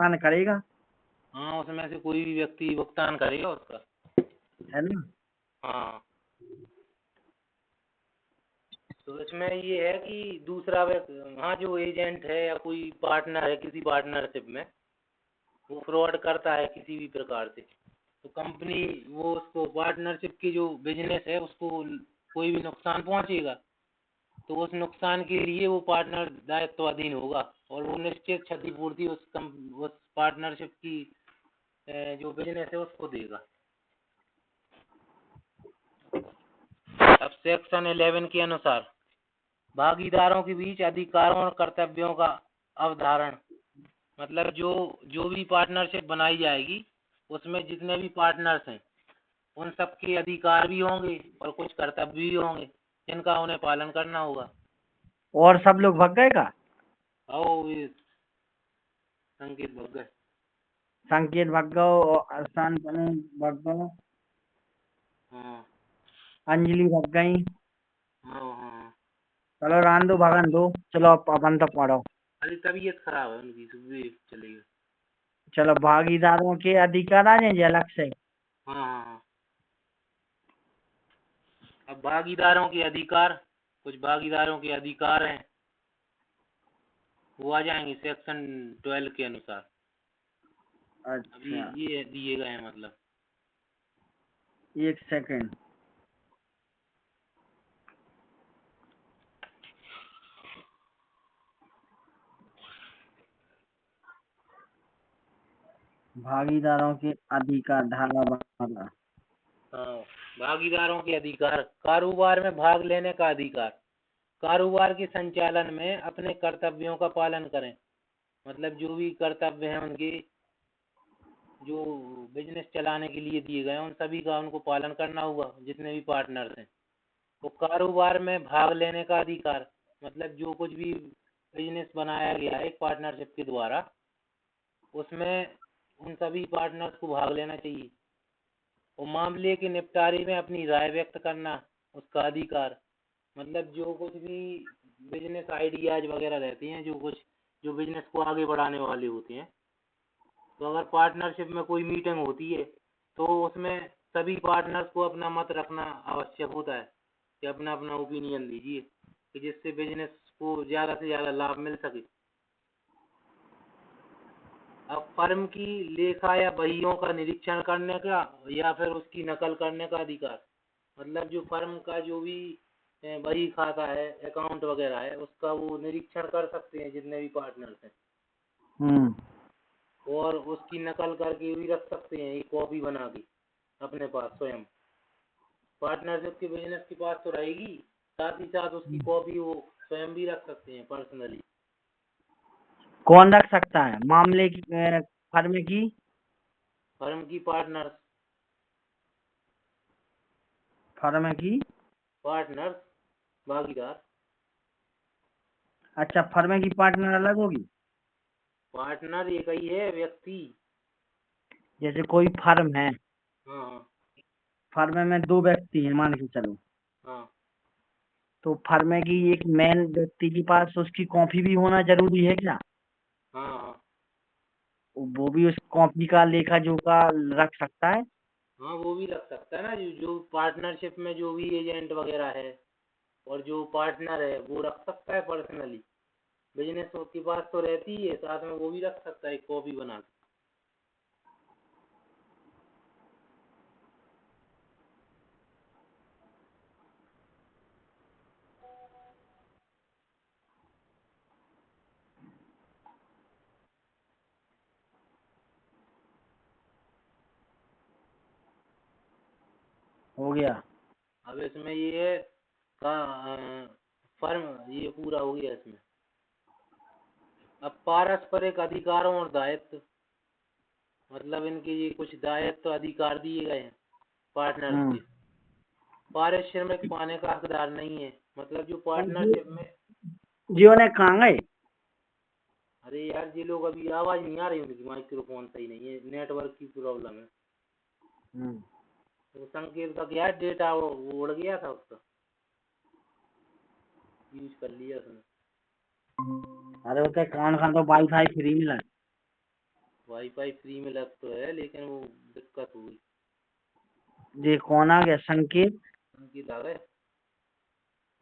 भुगतान करेगा। हाँ, उसमें से कोई भी व्यक्ति भुगतान करेगा उसका, है ना। हाँ। तो इसमें ये है कि दूसरा व्यक्ति, हाँ, जो एजेंट है या कोई पार्टनर है किसी पार्टनरशिप में, वो फ्रॉड करता है किसी भी प्रकार से, तो कंपनी वो उसको पार्टनरशिप की जो बिजनेस है उसको कोई भी नुकसान पहुंचेगा तो उस नुकसान के लिए वो पार्टनर दायित्वाधीन होगा और वो निश्चित क्षतिपूर्ति उस पार्टनरशिप की जो बिजनेस है उसको देगा। अब सेक्शन 11 के अनुसार भागीदारों के बीच अधिकारों और कर्तव्यों का अवधारण, मतलब जो भी पार्टनरशिप बनाई जाएगी उसमें जितने भी पार्टनर्स हैं उन सबके अधिकार भी होंगे और कुछ कर्तव्य भी होंगे जिनका उन्हें पालन करना होगा। और सब लोग भग गए का? आओ ये संकेत भग गए। संकेत भग गओ और आसान भग गओ, हाँ अंजलि भग गई। हाँ हाँ। चलो रान दो, भगन दो, चलो अपन तो पढ़ो। अरे तबीयत खराब है उनकी, सुबह चलेगी। चलो भागीदारों के अधिकार आ जाएंगे अलग से। हाँ हाँ हाँ। अब भागीदारों के अधिकार, कुछ भागीदारों के अधिकार हैं वो आ जाएंगे सेक्शन 12 के अनुसार। अभी अच्छा ये दिए गए हैं, मतलब 1 सेकंड। भागीदारों के अधिकार, धारा 12। हाँ। भागीदारों के अधिकार, कारोबार में भाग लेने का अधिकार, कारोबार के संचालन में अपने कर्तव्यों का पालन करें, मतलब जो भी कर्तव्य हैं उनके जो बिजनेस चलाने के लिए दिए गए हैं उन सभी का उनको पालन करना होगा जितने भी पार्टनर्स हैं। तो कारोबार में भाग लेने का अधिकार, मतलब जो कुछ भी बिजनेस बनाया गया है एक पार्टनरशिप के द्वारा उसमें उन सभी पार्टनर्स को भाग लेना चाहिए। और मामले के निपटारे में अपनी राय व्यक्त करना उसका अधिकार, मतलब जो कुछ भी बिजनेस आइडियाज वगैरह रहती हैं जो बिजनेस को आगे बढ़ाने वाले होते हैं, तो अगर पार्टनरशिप में कोई मीटिंग होती है तो उसमें सभी पार्टनर्स को अपना मत रखना आवश्यक होता है कि अपना अपना ओपिनियन दीजिए कि जिससे बिजनेस को ज़्यादा से ज़्यादा लाभ मिल सके। अब फर्म की लेखा या बहियों का निरीक्षण करने का या फिर उसकी नकल करने का अधिकार, मतलब जो फर्म का जो भी बही खाता है अकाउंट वगैरह है उसका वो निरीक्षण कर सकते हैं जितने भी पार्टनर्स हैं और उसकी नकल करके भी रख सकते हैं एक कॉपी बना के अपने पास स्वयं। पार्टनरशिप के बिजनेस के पास तो रहेगी, साथ ही साथ उसकी कॉपी वो स्वयं भी रख सकते हैं पर्सनली। कौन रख सकता है मामले की, फर्म की? फर्म की पार्टनर्स, फर्म की पार्टनर्स, भागीदार। अच्छा, फर्म की पार्टनर अलग होगी? पार्टनर एक ही है व्यक्ति। जैसे कोई फर्म है, हाँ फर्म में 2 व्यक्ति हैं मान के चलो, हाँ तो फर्म की एक मेन व्यक्ति के पास उसकी कॉपी भी होना जरूरी है क्या? हाँ हाँ वो भी उस कॉपी का लेखा जोखा रख सकता है? हाँ, वो भी रख सकता है ना, जो पार्टनरशिप में जो भी एजेंट वगैरह है और जो पार्टनर है वो रख सकता है पर्सनली। बिजनेस के पास तो रहती ही है, साथ में वो भी रख सकता है एक कॉपी बना के। हो गया। अब इसमें ये है का फर्म, ये पूरा हो गया इसमें। अब पारस्परिक अधिकारों और दायित्व, मतलब इनके ये कुछ दायित्व अधिकार दिए गए हैं पार्टनर्स के। पारिश्रमिक पाने का हकदार नहीं है, मतलब जो पार्टनरशिप में। जियो ने कहाँ गए? अरे यार ये लोग अभी आवाज नहीं आ रही उनकी, माइक्रोफोन सही नहीं है, नेटवर्क की प्रॉब्लम है। वो संकेत का क्या डेटा वो उड़ गया था उसका, यूज कर लिया उसने। अरे वो तो कान खान तो वाईफाई फ्री मिला है। वाईफाई फ्री में लग तो है, लेकिन वो दिक्कत हुई। ये कौन आ गया? संकेत। अंकित आ गए।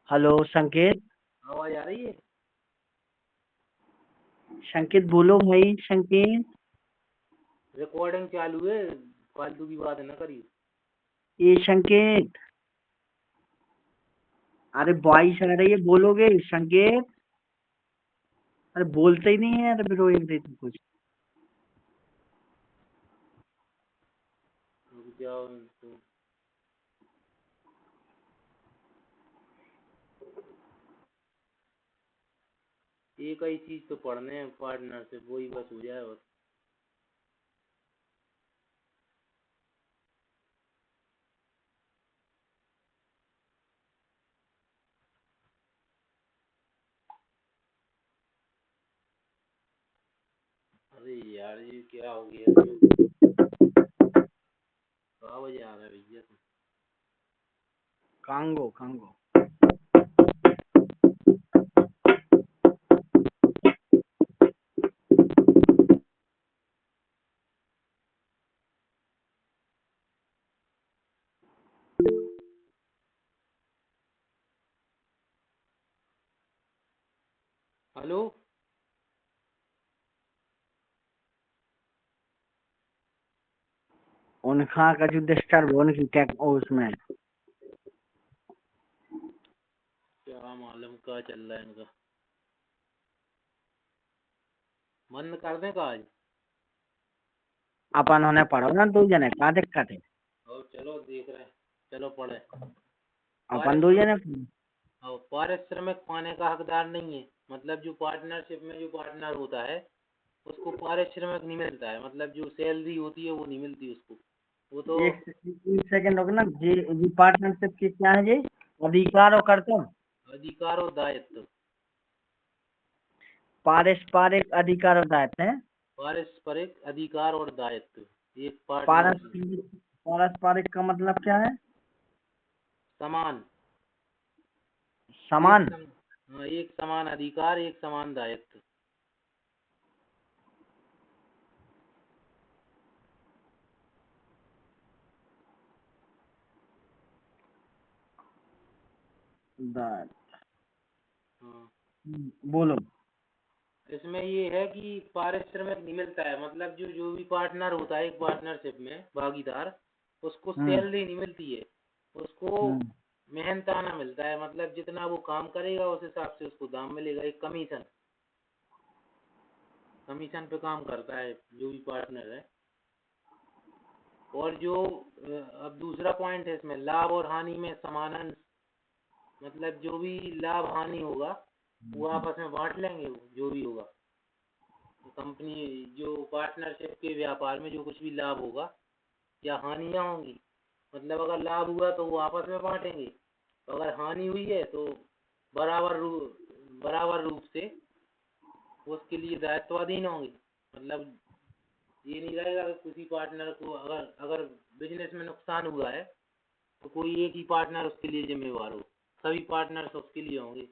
हेलो संकेत। आवाज आ रही है? संकेत बोलो भाई संकेत। रिकॉर्डिंग चालू है, फालतू की बात ना करिए। ये संकेत। अरे वॉइस आ रही है, बोलोगे संकेत? अरे बोलते ही नहीं है, अरे ब्रो एक देती कुछ। रुक जाओ तो। एक ही चीज तो पढ़ने हैं पार्टनर से, वही बस हो जाए बस। अरे यार ये क्या हो गया इसमें? कहाँ बजे आ रहा है भैया तुम? Congo Congo. हेलो। उनका का जो डिस्टर्ब हो उनकी टेक उसमें। क्या मालूम क्या चल रहा है इनका। बंद कर दें का आज? अपन उन्हें पढ़ो ना 2 जने, क्या दिक्कत है? और चलो देख रहे हैं, चलो पढ़े। अपन 2 जने। और पारिश्रमिक पाने का हकदार नहीं है, मतलब जो पार्टनरशिप में जो पार्टनर होता है उसको पारिश्रमिक नहीं मिलता है, मतलब जो सैलरी होती है वो नहीं मिलती उसको। वो तो एक सेकंड रुकना। जी पार्टनरशिप के क्या है जी? अधिकार और कर्तव्य। अधिकार और दायित्व। पारस्परिक अधिकार और दायित्व है। पारस्परिक अधिकार और दायित्व एक पार्टनर। पारस्परिक पारस्परिक का मतलब क्या है? समान। समान। हाँ, एक समान अधिकार एक समान दायित्व। दायित्व। हाँ। बोलो। इसमें ये है कि पारिश्रमिक नहीं मिलता है, मतलब जो जो भी पार्टनर होता है एक पार्टनरशिप में भागीदार, उसको हम्म सैलरी नहीं मिलती है। उसको हम्म मेहनताना मिलता है, मतलब जितना वो काम करेगा उस हिसाब से उसको दाम मिलेगा। एक कमीशन, कमीशन पे काम करता है जो भी पार्टनर है। और जो अब दूसरा पॉइंट है इसमें, लाभ और हानि में समान अंश, मतलब जो भी लाभ हानि होगा वो आपस में बांट लेंगे, वो जो भी होगा। कंपनी जो पार्टनरशिप के व्यापार में जो कुछ भी लाभ होगा या हानियां होंगी, मतलब अगर लाभ हुआ तो वो आपस में बांटेंगे, तो अगर हानि हुई है तो बराबर रूप से उसके लिए दायित्वाधीन होंगे। मतलब ये नहीं रहेगा कि किसी पार्टनर को अगर अगर बिजनेस में नुकसान हुआ है तो कोई एक ही पार्टनर उसके लिए जिम्मेवार हो, सभी पार्टनर्स उसके लिए होंगे।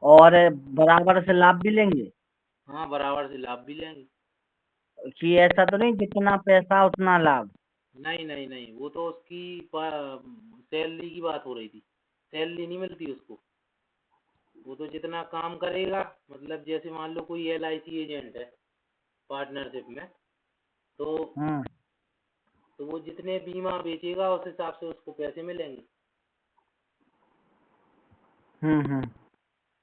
और बराबर से लाभ भी लेंगे। हाँ, बराबर से लाभ भी लेंगे। कि ऐसा तो नहीं जितना पैसा उतना लाभ। नहीं नहीं नहीं, वो तो उसकी सैलरी की बात हो रही थी। सैलरी नहीं मिलती उसको। वो तो जितना काम करेगा, मतलब जैसे मान लो कोई LIC एजेंट है पार्टनरशिप में, तो हम्म तो वो जितने बीमा बेचेगा उस हिसाब से उसको पैसे मिलेंगे। हम्म।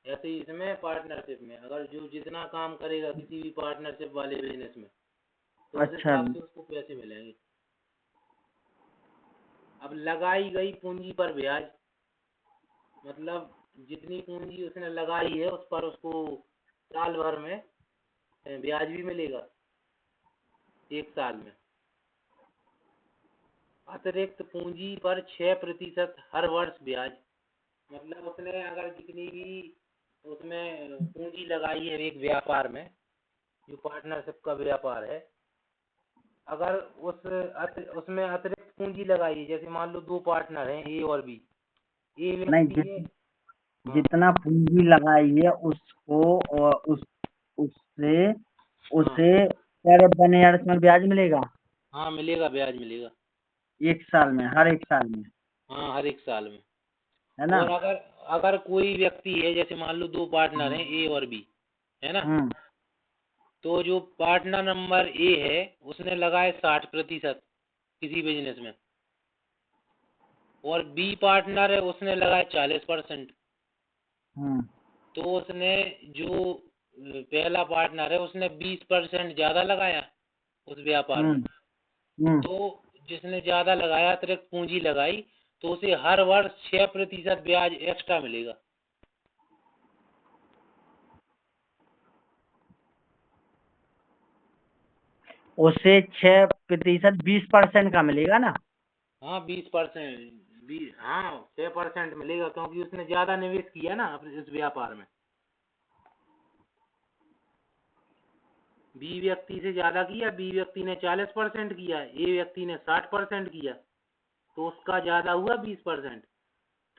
ऐसे ही इसमें पार्टनरशिप में अगर जो जितना काम करेगा किसी भी पार्टनरशिप वाले बिजनेस में, तो उस अच्छा। हिसाब से उसको पैसे मिलेंगे। अब लगाई गई पूंजी पर ब्याज, मतलब जितनी पूंजी उसने लगाई है उस पर उसको साल भर में ब्याज भी मिलेगा, एक साल में। अतिरिक्त पूंजी पर 6% हर वर्ष ब्याज, मतलब उसने अगर जितनी भी उसमें पूंजी लगाई है एक व्यापार में, जो पार्टनरशिप का व्यापार है, अगर उसमें अतिरिक्त पूंजी लगाई है, जैसे मान लो 2 पार्टनर हैं A और B। ए नहीं, व्यक्ति है। हाँ जितना पूंजी लगाई है उसको और उससे हाँ उसे अरे बने यार इसमें ब्याज मिलेगा हाँ मिलेगा, ब्याज मिलेगा। 1 साल में, हर 1 साल में, हाँ हर एक साल में। है ना? और अगर अगर कोई व्यक्ति है, जैसे मान लो 2 पार्टनर हैं, ए और बी, है ना? हम्म तो जो पार्टनर नंबर ए है उसने लगाए 60% किसी बिजनेस में, और बी पार्टनर है उसने लगाए 40%। हम्म तो उसने जो पहला पार्टनर है उसने 20% ज्यादा लगाया उस व्यापार में। हम्म हम्म तो जिसने ज्यादा लगाया, अतिरिक्त पूंजी लगाई, तो उसे हर वर्ष 6% ब्याज एक्स्ट्रा मिलेगा। उसे 6%, 20% का मिलेगा ना? हाँ 20%, 20, हाँ 6% मिलेगा, क्योंकि उसने ज्यादा निवेश किया ना अपने इस व्यापार में। बी व्यक्ति से ज्यादा किया, बी व्यक्ति ने 40% किया, ए व्यक्ति ने 60% किया, तो उसका ज्यादा हुआ 20%।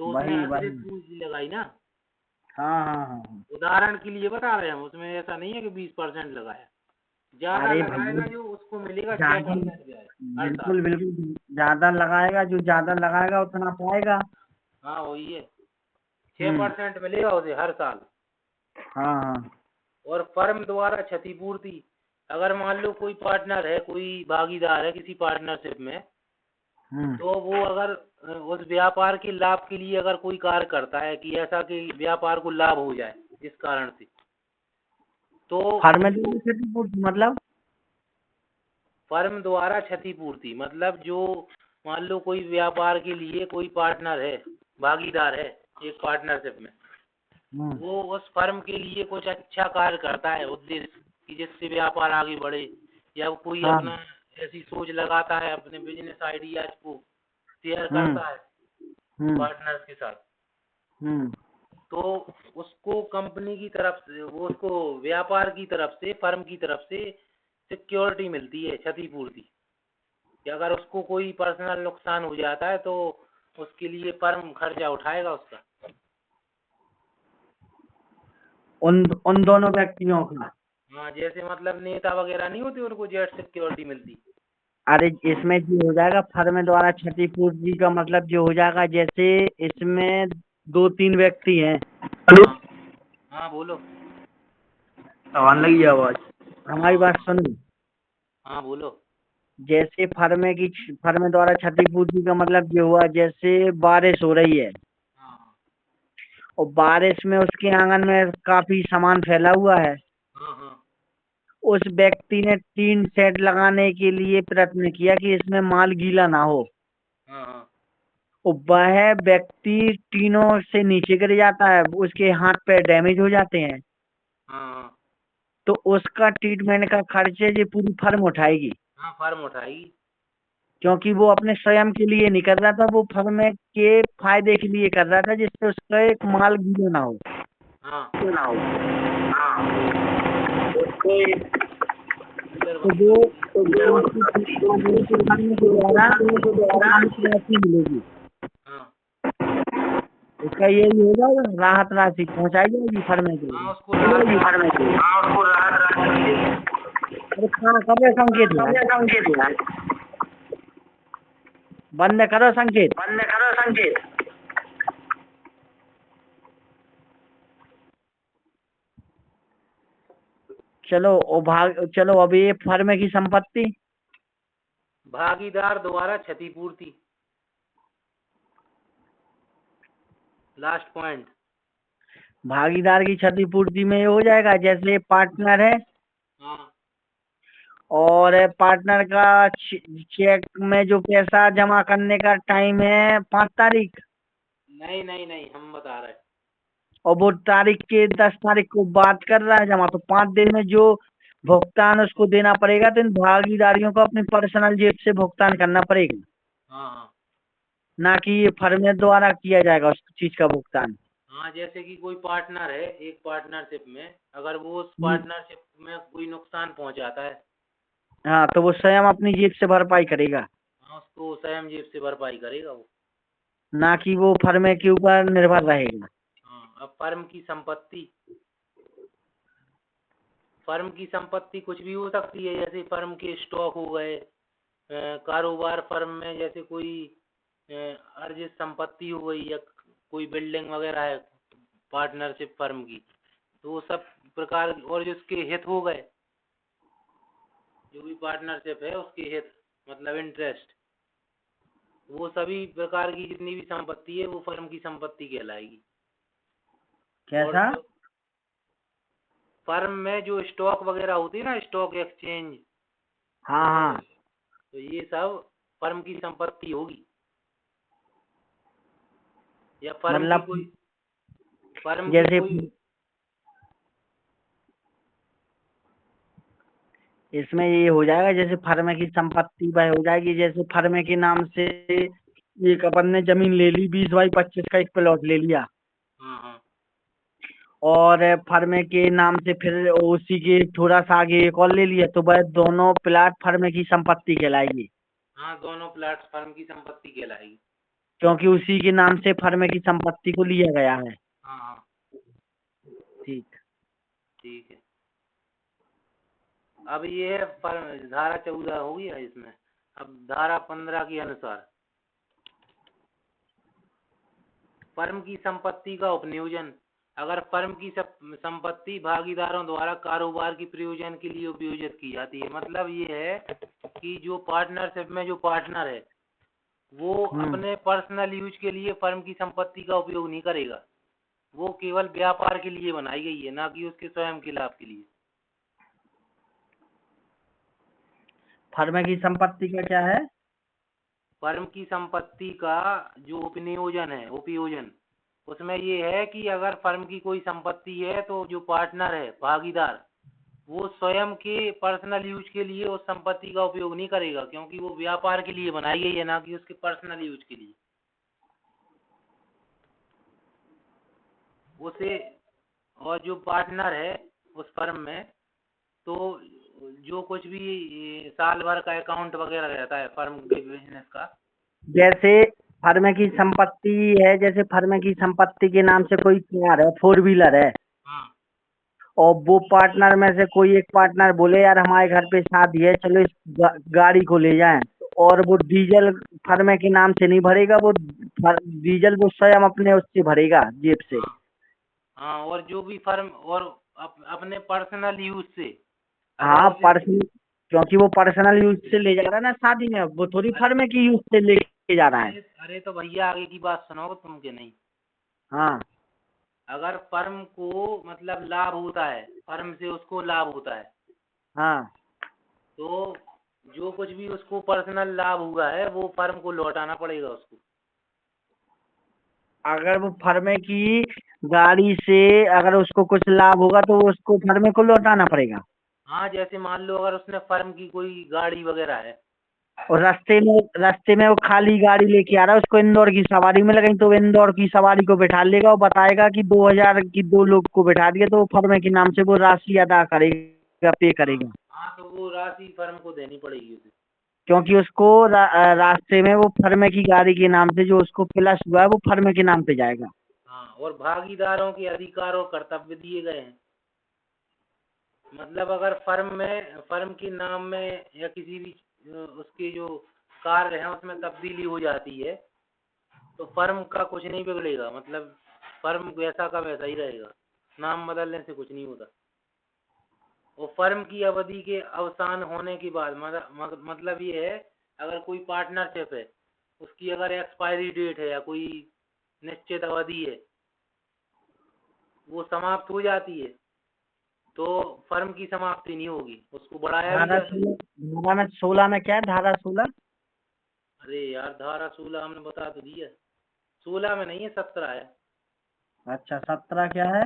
तो उसने वही वही। अतिरिक्त पूंजी लगाई ना। हाँ हाँ हाँ हाँ। उदाहरण के लिए बता रहे हैं हम, उसमें ऐसा नहीं है कि 20% लगाया। ज्यादा अरे लगाएगा भैया, जो, उसको मिलेगा ज्यादा, 6% ब्याज हर साल। बिल्कुल बिल्कुल, ज्यादा लगाएगा जो ज्यादा लगाएगा उतना पाएगा। हाँ वही है, छह हम्म परसेंट मिलेगा उसे हर साल। हाँ हाँ। और फर्म द्वारा क्षतिपूर्ति, अगर मान लो कोई पार्टनर है, कोई भागीदार है किसी पार्टनरशिप में, हम्म तो वो अगर उस व्यापार के लाभ के लिए अगर कोई कार्य करता है कि ऐसा कि व्यापार को लाभ हो जाए इस कारण से, तो फर्म उसको क्षतिपूर्ति मतलब? फर्म द्वारा क्षतिपूर्ति मतलब, जो मान लो कोई व्यापार के लिए कोई पार्टनर है, भागीदार है एक पार्टनरशिप में, हम्म वो उस फर्म के लिए कुछ अच्छा कार्य करता है उद्देश्य कि जिससे व्यापार आगे बढ़े, या कोई हाँ। अपना ऐसी सोच लगाता है, अपने बिजनेस आइडियाज को शेयर हम्म करता है हम्म पार्टनर्स के साथ, हम्म तो उसको कंपनी की तरफ से, वो उसको व्यापार की तरफ से, फर्म की तरफ से सिक्योरिटी मिलती है, क्षतिपूर्ति, कि अगर उसको कोई पर्सनल नुकसान हो जाता है तो उसके लिए फर्म खर्चा उठाएगा उसका। उन उन दोनों व्यक्तियों का? हाँ जैसे मतलब नेता वगैरह नहीं होते, उनको जेट सिक्योरिटी मिलती। अरे इसमें जो हो जाएगा फर्म द्वारा क्षतिपूर्ति का मतलब जो हो जाएगा, जैसे इसमें 2-3 व्यक्ति हैं। हेलो। हाँ हाँ बोलो। आवाज लगी आवाज। हमारी हाँ बात सुनो। हाँ बोलो। जैसे फर्म द्वारा क्षतिपूर्ति का मतलब ये हुआ, जैसे बारिश हो रही है हाँ और बारिश में उसके आंगन में काफी सामान फैला हुआ है। हाँ हाँ उस व्यक्ति ने टीन शेड लगाने के लिए प्रयत्न किया कि इसमें माल गीला ना हो, हाँ हाँ और वह व्यक्ति टीनों से नीचे गिर जाता है, उसके हाथ पैर डैमेज हो जाते हैं। हाँ तो उसका ट्रीटमेंट का खर्चे ये पूरी फर्म उठाएगी, हाँ फर्म उठाएगी। क्योंकि वो अपने स्वयं के लिए नहीं कर रहा था, वो फर्म के फायदे के लिए कर रहा था, जिससे उसका एक माल गीला ना हो। हाँ ना हो। हाँ। उसके कूलर तो बंद वो कर दिया। फर्म के द्वारा राहत राशि मिलेगी। हाँ इसका यही होगा, राहत राशि पहुंचाई जाएगी फर्म के हाँ लिए। उसको राहत राशि फर्म के लिए। मिलेगी। हाँ उसको राहत राशि मिलेगी। अरे कहाँ कर रहे संकेत यार? बंद करो संकेत। चलो अभी ये फर्म की संपत्ति। भागीदार द्वारा क्षतिपूर्ति, लास्ट पॉइंट। भागीदार की क्षतिपूर्ति में ये हो जाएगा, जैसे पार्टनर है हाँ और पार्टनर का चेक में जो पैसा जमा करने का टाइम है 5 तारीख, नहीं नहीं नहीं, हम बता रहे हैं। और वो तारीख के 10 तारीख को बात कर रहा है जमा, तो 5 दिन में जो भुगतान उसको देना पड़ेगा, तो इन भागीदारियों को अपनी पर्सनल जेब से भुगतान करना पड़ेगा, हाँ हाँ ना कि ये फर्म द्वारा किया जाएगा उस चीज का भुगतान। हाँ, जैसे कि कोई पार्टनर है एक पार्टनरशिप में, अगर वो उस हम्म, पार्टनरशिप में कोई नुकसान पहुंचाता है, हाँ तो वो स्वयं अपनी जेब से भरपाई करेगा, हाँ उसको स्वयं जेब से भरपाई करेगा वो। ना कि वो फर्म के ऊपर निर्भर रहेगा। हाँ अब फर्म की संपत्ति, फर्म की संपत्ति कुछ भी हो सकती है, जैसे फर्म के स्टॉक हो गए, कारोबार फर्म में जैसे कोई अर्जित संपत्ति हो गई, या कोई बिल्डिंग वगैरह है पार्टनरशिप फर्म की, तो वो सब प्रकार, और जिसके हित हो गए, जो भी पार्टनरशिप है उसके हित मतलब इंटरेस्ट, वो सभी प्रकार की जितनी भी संपत्ति है वो फर्म की संपत्ति कहलाएगी। और कैसा? जो फर्म में जो स्टॉक वगैरह होती है ना, स्टॉक एक्सचेंज, हाँ हाँ, तो ये सब फर्म की संपत्ति होगी। या फर्म की मतलब जैसे कोई इसमें ये हो जाएगा, जैसे फर्म की संपत्ति वह हो जाएगी, जैसे फर्म के नाम से एक अपन ने जमीन ले ली 20 बाई 25 का एक प्लॉट ले लिया, हाँ हाँ और फर्म के नाम से फिर उसी के थोड़ा सा आगे एक और ले लिया, तो वह दोनों प्लाट फर्म की संपत्ति कहलाएगी, हाँ, दोनों प्लाट फर्म की संपत्ति कहलाएगी। क्योंकि उसी के नाम से फर्म की संपत्ति को लिया गया है। हाँ हाँ ठीक। ठीक है। अब ये है धारा 14 हो गया इसमें। अब धारा 15 के अनुसार फर्म की संपत्ति का उपनियोजन। अगर फर्म की संपत्ति भागीदारों द्वारा कारोबार की प्रयोजन के लिए उपयोजित की जाती है, मतलब ये है कि जो पार्टनरशिप में जो पार्टनर है वो अपने पर्सनल यूज के लिए फर्म की संपत्ति का उपयोग नहीं करेगा, वो केवल व्यापार के लिए बनाई गई है, ना कि उसके स्वयं के लाभ के लिए। फर्म की संपत्ति का क्या है? फर्म की संपत्ति का जो उपनियोजन है, उपयोजन, उसमें ये है कि अगर फर्म की कोई संपत्ति है तो जो पार्टनर है, भागीदार, वो स्वयं के पर्सनल यूज के लिए उस संपत्ति का उपयोग नहीं करेगा, क्योंकि वो व्यापार के लिए बनाई गई है, ना कि उसके पर्सनल यूज के लिए। उसे और जो पार्टनर है उस फर्म में, तो जो कुछ भी साल भर का अकाउंट वगैरह रहता है फर्म के बिजनेस का, जैसे फर्म की संपत्ति है, जैसे फर्म की संपत्ति के नाम से कोई कार है, 4 व्हीलर है, हाँ और वो पार्टनर में से कोई एक पार्टनर बोले यार हमारे घर पे शादी है, चलो इस गाड़ी को ले जाएं, और वो डीजल फर्म के नाम से नहीं भरेगा, वो डीजल वो स्वयं अपने उससे भरेगा जेब से। हाँ हाँ, और जो भी फर्म और अपने पर्सनल यूज से, अगर हाँ, उसे, पर्सनल, क्योंकि वो पर्सनल यूज से ले जा रहा है ना शादी में, वो थोड़ी अरे फर्म की यूज से लेके जा रहा है। अरे अरे तो भैया आगे की बात सुनो तुम के नहीं। हाँ अगर फर्म को मतलब लाभ होता है, फर्म से उसको लाभ होता है, हाँ, तो जो कुछ भी उसको पर्सनल लाभ हुआ है वो फर्म को लौटाना पड़ेगा उसको। अगर वो फर्म की गाड़ी से अगर उसको कुछ लाभ होगा तो वो उसको फर्म को लौटाना पड़ेगा। हाँ, जैसे मान लो अगर उसने फर्म की कोई गाड़ी वगैरह है, और रास्ते में वो खाली गाड़ी लेके आ रहा है, उसको इंदौर की सवारी में लगाई, तो वो इंदौर की सवारी को बैठा लेगा और बताएगा कि 2000 की 2 लोग को बैठा दिया, तो वो फर्म के नाम से वो राशि अदा करेगा, पे हाँ करेगा, हाँ, तो वो राशि फर्म को देनी पड़ेगी उसे। क्योंकि उसको रास्ते में वो फर्म की गाड़ी के नाम से जो उसको प्लस हुआ है वो फर्म के नाम पे जाएगा। हाँ, और भागीदारों के अधिकार और कर्तव्य दिए गए हैं। मतलब अगर फर्म के नाम में या किसी भी उसके जो कार्य है उसमें तब्दीली हो जाती है, तो फर्म का कुछ नहीं बिगड़ेगा, मतलब फर्म वैसा का वैसा ही रहेगा, नाम बदलने से कुछ नहीं होता। और फर्म की अवधि के अवसान होने के बाद मतलब ये है, अगर कोई पार्टनरशिप है, उसकी अगर एक्सपायरी डेट है या कोई निश्चित अवधि है, वो समाप्त हो जाती है, तो फर्म की समाप्ति नहीं होगी, उसको बढ़ाया भी धारा जा सकता। 16, धारा में 16 में क्या है, धारा 16? अरे यार, धारा 16 हमने बता तो दिया। 16 में नहीं है, 17 है। अच्छा, 17 क्या है?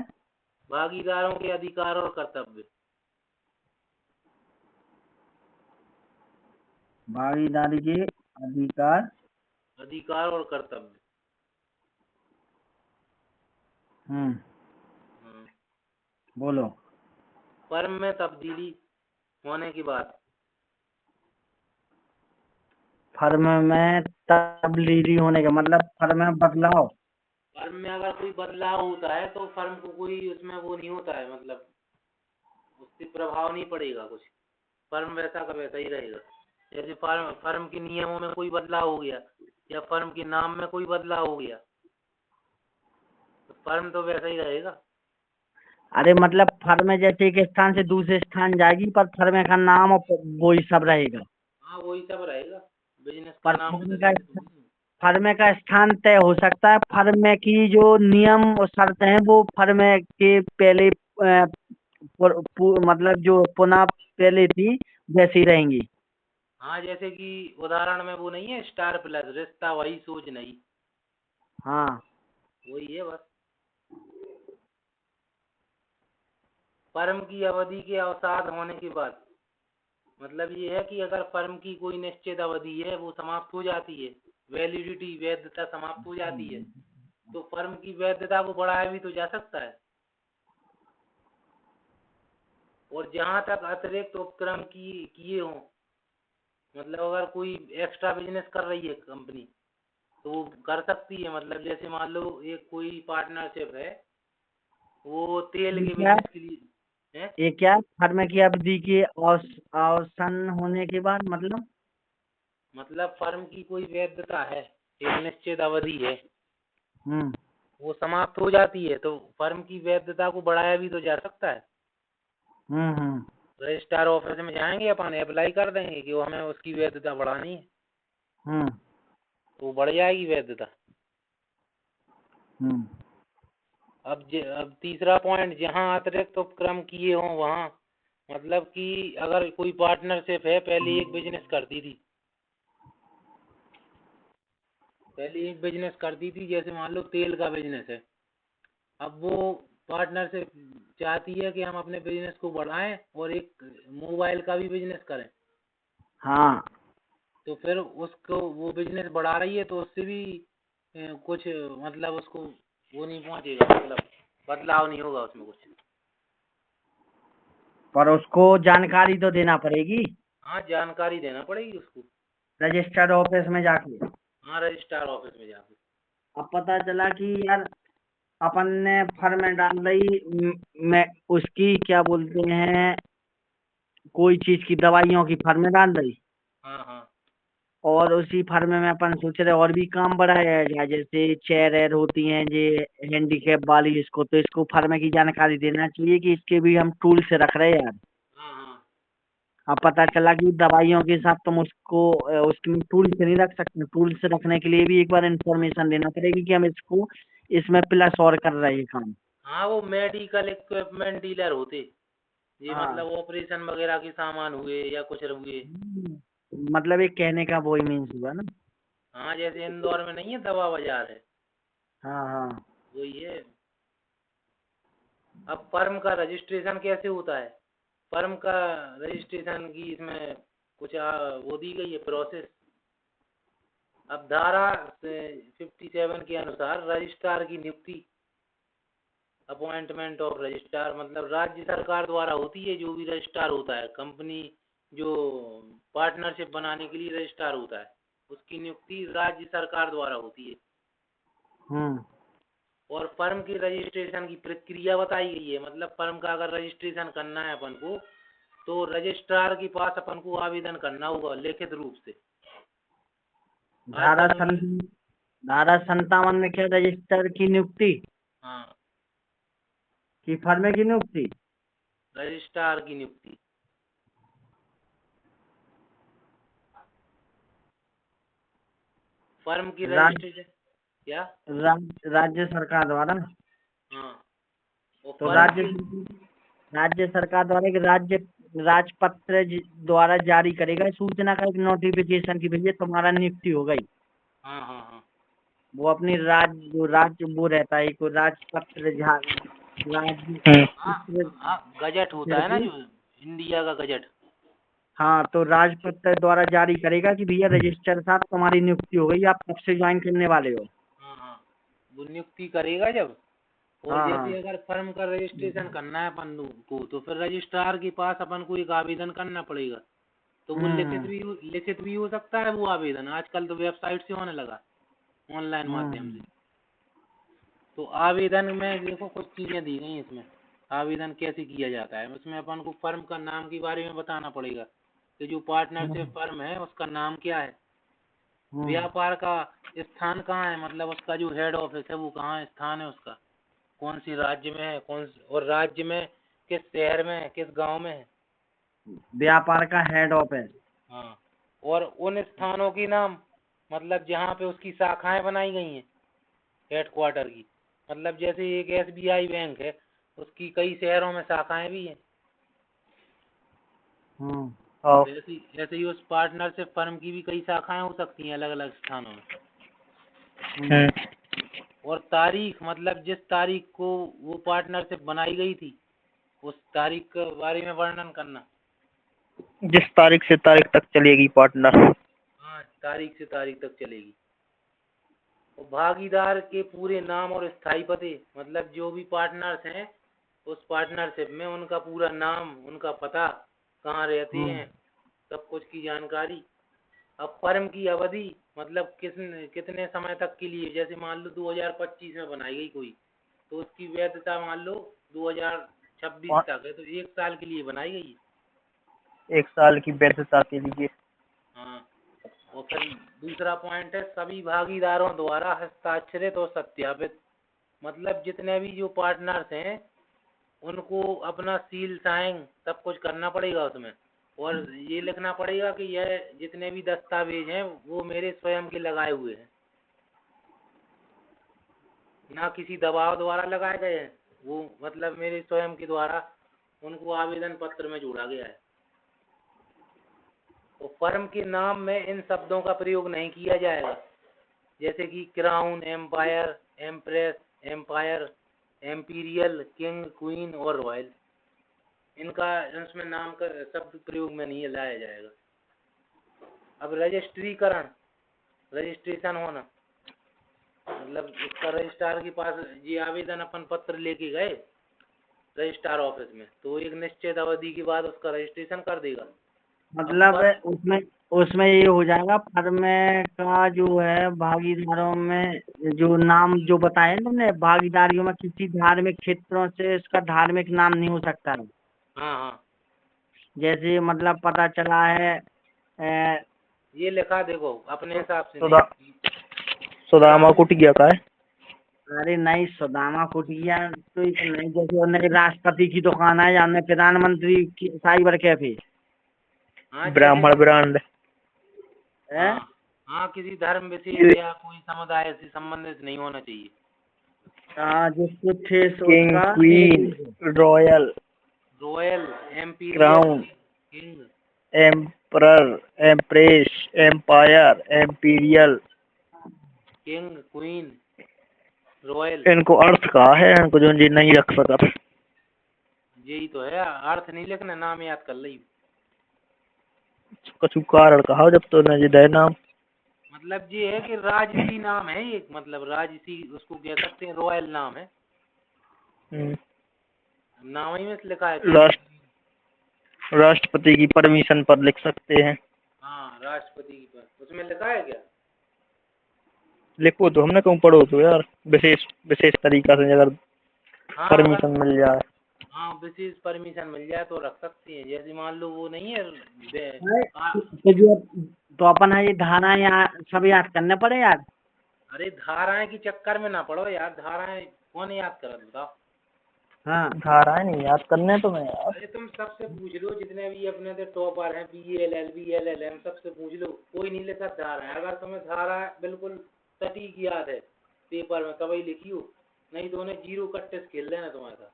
भागीदारों के अधिकार और कर्तव्य। भागीदारी के अधिकार। अधिकार और कर्तव्य। हम्म, हम्म। बोलो। फर्म में तब्दीली होने के बाद, फर्म में तब्दीली होने का मतलब फर्म में बदलाव। फर्म में अगर कोई बदलाव होता है तो फर्म को कोई उसमें वो नहीं होता है, मतलब उससे प्रभाव नहीं पड़ेगा कुछ, फर्म वैसा का वैसा ही रहेगा। जैसे फर्म के नियमों में कोई बदलाव हो गया या फर्म के नाम में कोई बदलाव हो गया तो फर्म तो वैसा ही रहेगा। अरे मतलब फर्म जैसे एक स्थान से दूसरे स्थान जाएगी, पर फर्म का नाम और वही सब रहेगा। हाँ वही सब रहेगा, बिजनेस का पर नाम बदलेंगे तो नहीं। फर्म का स्थान तय हो सकता है, फर्म की जो नियम और शर्तें हैं वो फर्म के पहले मतलब जो पुनः पहले थी वैसी रहेंगी। हाँ जैसे कि उदाहरण में वो नहीं है स्टार प्लस, रिश्ता वही सोच नहीं, हाँ वही है बस। फर्म की अवधि के अवसाद होने के बाद मतलब ये है कि अगर फर्म की कोई निश्चित अवधि है वो समाप्त हो जाती है, वैलिडिटी वैधता समाप्त हो जाती है, तो फर्म की वैधता को बढ़ाया भी तो जा सकता है। और जहां तक अतिरिक्त उपक्रम किए हों, मतलब अगर कोई एक्स्ट्रा बिजनेस कर रही है कंपनी तो वो कर सकती है। मतलब जैसे मान लो एक कोई पार्टनरशिप है, वो तेल ये के क्या बिजनेस के लिए है। ये क्या फर्म की अवधि के अवसान होने के बाद मतलब फर्म की कोई वैधता है, एक निश्चित अवधि है, हम्म वो समाप्त हो जाती है तो फर्म की वैधता को बढ़ाया भी तो जा सकता है। हम्म रजिस्ट्रार ऑफिस में जाएंगे अपन, अप्लाई कर देंगे कि वो हमें उसकी वैधता बढ़ानी है, हम्म तो वो बढ़ जाएगी वैधता। हम्म अब तीसरा पॉइंट, जहाँ अतिरिक्त उपक्रम किए हों वहाँ, मतलब कि अगर कोई पार्टनरशिप है, पहले एक बिजनेस करती थी, जैसे मान लो तेल का बिजनेस है, अब वो पार्टनरशिप चाहती है कि हम अपने बिजनेस को बढ़ाएं और एक मोबाइल का भी बिजनेस करें, हाँ तो फिर उसको वो बिजनेस बढ़ा रही है तो उससे भी कुछ मतलब उसको वो नहीं पहुंचेगा, मतलब बदलाव नहीं होगा उसमें कुछ। पर उसको जानकारी तो देना पड़ेगी हाँ जानकारी देना पड़ेगी उसको। रजिस्टर्ड ऑफिस में जाके। हाँ रजिस्ट्रार ऑफिस में जाके। अब पता चला कि यार अपन ने फर्म डाल रही मैं उसकी क्या बोलते हैं, कोई चीज की दवाइयों की फर्म डाल रही, हाँ हाँ और उसी फर्म में अपन सोच रहे और भी काम बढ़ाया जाए, जैसे चेयर एयर होती हैं ये हैंडीकैप वाली, इसको तो इसको फर्म की जानकारी देना चाहिए कि इसके भी हम टूल से रख रहे हैं यार। हाँ हाँ। अब पता चला कि दवाइयों के साथ तुम उसको उसकी टूल से नहीं रख सकते, टूल से रखने के लिए भी एक बार इंफॉर्मेशन देना पड़ेगी कि हम इसको इसमें प्लस और कर रहे हैं काम। हाँ वो मेडिकल इक्विपमेंट डीलर होते, ये हाँ मतलब ऑपरेशन वगैरह के सामान हुए या कुछ हुए। मतलब एक कहने का वही मीन्स हुआ ना। हाँ जैसे इंदौर में नहीं है दवा बाजार है, हाँ हाँ वही है। अब फर्म का रजिस्ट्रेशन कैसे होता है, फर्म का रजिस्ट्रेशन की इसमें कुछ वो दी गई है प्रोसेस। अब धारा 57 के अनुसार रजिस्ट्रार की नियुक्ति, अपॉइंटमेंट ऑफ रजिस्ट्रार, मतलब राज्य सरकार द्वारा होती है। जो भी रजिस्ट्रार होता है कंपनी, जो पार्टनरशिप बनाने के लिए रजिस्ट्रार होता है, उसकी नियुक्ति राज्य सरकार द्वारा होती है। हम्म और फर्म की रजिस्ट्रेशन की प्रक्रिया बताई गई है, मतलब फर्म का अगर रजिस्ट्रेशन करना है अपन को तो रजिस्ट्रार के पास अपन को आवेदन करना होगा लिखित रूप से। धारा आजकल सन धारा 57 में क्या रजिस्टर की नियुक्ति हाँ की फर्म की नियुक्ति। रजिस्ट्रार की नियुक्ति, फर्म की राज्य रजिस्ट्रेशन क्या। राज्य सरकार द्वारा। हाँ और तो फर्म की राज्य सरकार द्वारा एक राजपत्र द्वारा जारी करेगा सूचना का एक नोटिफिकेशन की भैया तुम्हारा नियुक्ति हो गई। हाँ हाँ हाँ वो अपनी राज्य वो रहता है एक राजपत्र राज्य हाँ पत्र हाँ गजट होता है ना करके। जो इंडिया का गजट। हाँ तो राजपत्र द्वारा जारी करेगा कि भैया रजिस्टर साहब तुम्हारी नियुक्ति हो गई, आप कब से ज्वाइन करने वाले हो। हाँ हाँ वो नियुक्ति करेगा जब। और हाँ हाँ जैसे अगर फर्म का रजिस्ट्रेशन करना है अपन को तो फिर रजिस्ट्रार के पास अपन को एक आवेदन करना पड़ेगा। तो वो हम्म लिखित भी हो सकता है वो आवेदन, आजकल तो वेबसाइट से होने लगा ऑनलाइन माध्यम हम्म से। तो आवेदन में देखो कुछ चीजें दी गई इसमें। आवेदन कैसे किया जाता है। उसमें अपन को फर्म का नाम के बारे में बताना पड़ेगा कि जो पार्टनरशिप फर्म है उसका नाम क्या है, व्यापार का स्थान कहाँ है, मतलब उसका जो हेड ऑफिस है वो कहाँ स्थान है उसका, कौन सी राज्य में है, और राज्य में किस शहर में है, किस गांव में है। व्यापार का हेड ऑफिस। हाँ, और उन स्थानों की नाम, मतलब जहाँ पे उसकी शाखाएं बनाई गई हैं हेडक्वार्टर की, मतलब जैसे एक SBI बैंक है उसकी कई शहरों में शाखाएं भी हैं, हाँ ऐसे ही उस पार्टनरशिप फर्म की भी कई शाखाएं हो सकती हैं अलग अलग स्थानों में। और तारीख, मतलब जिस तारीख को वो पार्टनरशिप बनाई गई थी उस तारीख के बारे में वर्णन करना। जिस तारीख से तारीख तक चलेगी पार्टनर। हाँ, तारीख से तारीख तक चलेगी। और भागीदार के पूरे नाम और स्थायी पते, मतलब जो भी पार्टनर्स हैं उस पार्टनरशिप में उनका पूरा नाम, उनका पता, कहाँ रहते हैं, सब कुछ की जानकारी। अब फर्म की अवधि, मतलब कितने समय तक के लिए, जैसे मान लो 2025 में बनाई गई कोई, तो उसकी वैधता मान लो 2026 तक है, तो 1 साल के लिए बनाई गई है। 1 साल की वैधता के लिए। हाँ, और फिर दूसरा पॉइंट है सभी भागीदारों द्वारा हस्ताक्षरित और सत्यापित, मतलब जितने भी जो पार्टनर्स हैं उनको अपना सील साइन सब कुछ करना पड़ेगा उसमें, और ये लिखना पड़ेगा कि यह जितने भी दस्तावेज हैं वो मेरे स्वयं के लगाए हुए हैं, ना किसी दबाव द्वारा लगाए गए हैं, वो मतलब मेरे स्वयं के द्वारा उनको आवेदन पत्र में जोड़ा गया है। तो फर्म के नाम में इन शब्दों का प्रयोग नहीं किया जाएगा, जैसे कि crown, empire, empress, empire, imperial, king, queen और रॉयल, इनका इसमें नाम का शब्द प्रयोग में नहीं लाया जाएगा। अब रजिस्ट्रीकरण, रजिस्ट्रेशन होना, मतलब इसका रजिस्ट्रार के पास ये आवेदन अपन पत्र लेके गए रजिस्ट्रार ऑफिस में, तो एक निश्चित अवधि के बाद उसका रजिस्ट्रेशन कर देगा। मतलब उसमें उसमें ये हो जाएगा, फर्म का जो है भागीदारों में जो नाम जो बताए ना तुमने, भागीदारियों में किसी धार्मिक क्षेत्रों से इसका धार्मिक नाम नहीं हो सकता है। हाँ हाँ, जैसे मतलब पता चला है ये लिखा देखो अपने हिसाब से सुदामा कुटिया का है। अरे नहीं, सुदामा कुटिया तो नहीं, जैसे उन्हें राष्ट्रपति की दुकान है या उन्हें प्रधानमंत्री की साइबर कैफे। हाँ, ब्राह्मण ब्रांड। हाँ हाँ, किसी धर्म विशेष या कोई समुदाय से संबंधित नहीं होना चाहिए। हाँ, जिसको ठेस किंग, उसका queen, royal, royal, imperial, crown, king, emperor, empress, empire, imperial. King, queen, royal, इनको अर्थ कहा है, इनको जो जी नहीं रख सका। यही तो है, अर्थ नहीं लिखना, नाम याद कर ली। कछु कारण कहा जब तो न जिदय नाम। मतलब ये है कि राजसी नाम है एक, मतलब राजसी उसको कह सकते हैं, रॉयल नाम है, नाम ही में लिखा है। राष्ट्रपति की परमिशन पर लिख सकते हैं। हाँ, राष्ट्रपति की पर उसमें लिखा है क्या? लिखो तो, हमने कहूँ पढ़ो तो यार, विशेष विशेष तरीका से अगर हाँ, परमिशन मिल जाए। हाँ, विशेष परमिशन मिल जाए तो रख सकती है, जैसे मान लो वो नहीं है तो जो तो अपन है ये धारा याद सब याद करने पड़े यार। अरे धाराएं के चक्कर में ना पड़ो यार, धाराएं कौन याद कर बताओ। हाँ, धाराएं नहीं याद करने तो मैं यार। अरे तुम सबसे पूछ लो, जितने भी अपने से टॉपर हैं, BALL, BLLM, सबसे पूछ लो, कोई नहीं लिखा धारा है। अगर तुम्हें धारा बिल्कुल सटीक याद है पेपर में तभी लिखियो, नहीं तो उन्हें 0 कट्टे खेल लेना तुम्हारे साथ।